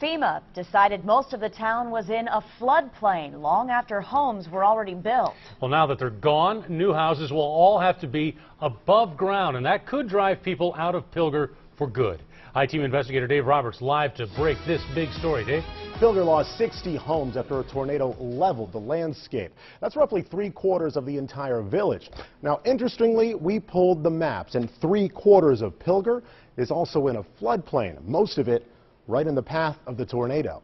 FEMA decided most of the town was in a floodplain long after homes were already built. Well, now that they're gone, new houses will all have to be above ground, and that could drive people out of Pilger for good. I-Team investigator Dave Roberts live to break this big story. Dave? Pilger lost 60 homes after a tornado leveled the landscape. That's roughly 3/4 of the entire village. Now, interestingly, we pulled the maps, and 3/4 of Pilger is also in a floodplain, most of it right in the path of the tornado.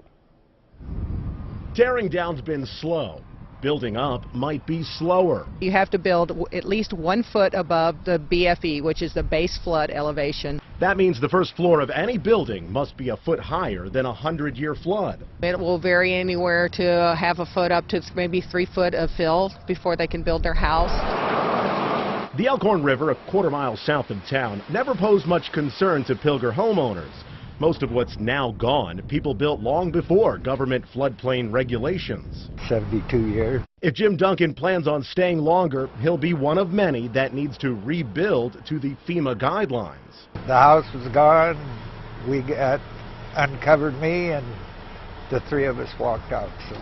Tearing down's been slow. Building up might be slower. You have to build at least 1 foot above the BFE, which is the base flood elevation. That means the first floor of any building must be a foot higher than a 100-year flood. It will vary anywhere to half a foot up to maybe 3 foot of fill before they can build their house. The Elkhorn River, a quarter-mile south of town, never posed much concern to Pilger homeowners. Most of what's now gone, people built long before government floodplain regulations. 72 years. If Jim Duncan plans on staying longer, he'll be one of many that needs to rebuild to the FEMA guidelines. The house was gone. We got uncovered me, and the three of us walked out. So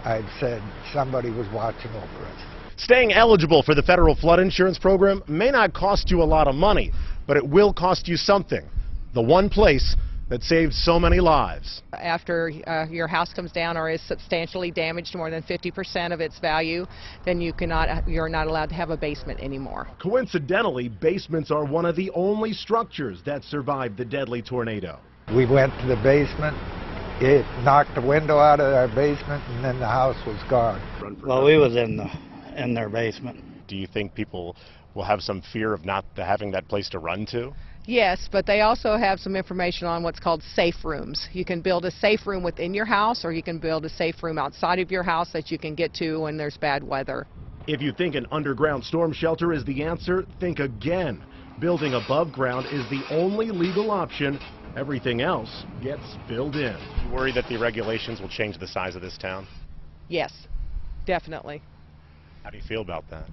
I'd said somebody was watching over us. Staying eligible for the federal flood insurance program may not cost you a lot of money, but it will cost you something. The one place that saved so many lives. After your house comes down or is substantially damaged, more than 50% of its value, then you're not allowed to have a basement anymore. Coincidentally, basements are one of the only structures that survived the deadly tornado. We went to the basement. It knocked the window out of our basement, and then the house was gone. Well, we was in their basement. Do you think people will have some fear of not having that place to run to? Yes, but they also have some information on what's called safe rooms. You can build a safe room within your house, or you can build a safe room outside of your house that you can get to when there's bad weather. If you think an underground storm shelter is the answer, think again. Building above ground is the only legal option. Everything else gets filled in. You worry that the regulations will change the size of this town? Yes, definitely. How do you feel about that?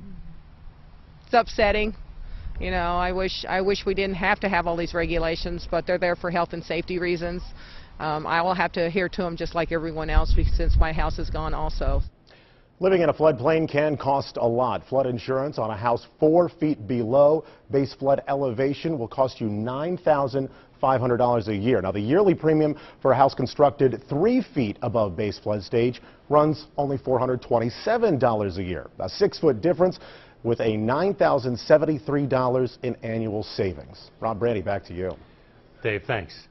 It's upsetting. You know, I wish we didn't have to have all these regulations, but they're there for health and safety reasons. I will have to adhere to them just like everyone else since my house is gone also. Living in a floodplain can cost a lot. Flood insurance on a house 4 feet below base flood elevation will cost you $9,500 a year. Now, the yearly premium for a house constructed 3 feet above base flood stage runs only $427 a year. A 6-foot difference with a $9,073 in annual savings. Rob Brandy, back to you. Dave, thanks.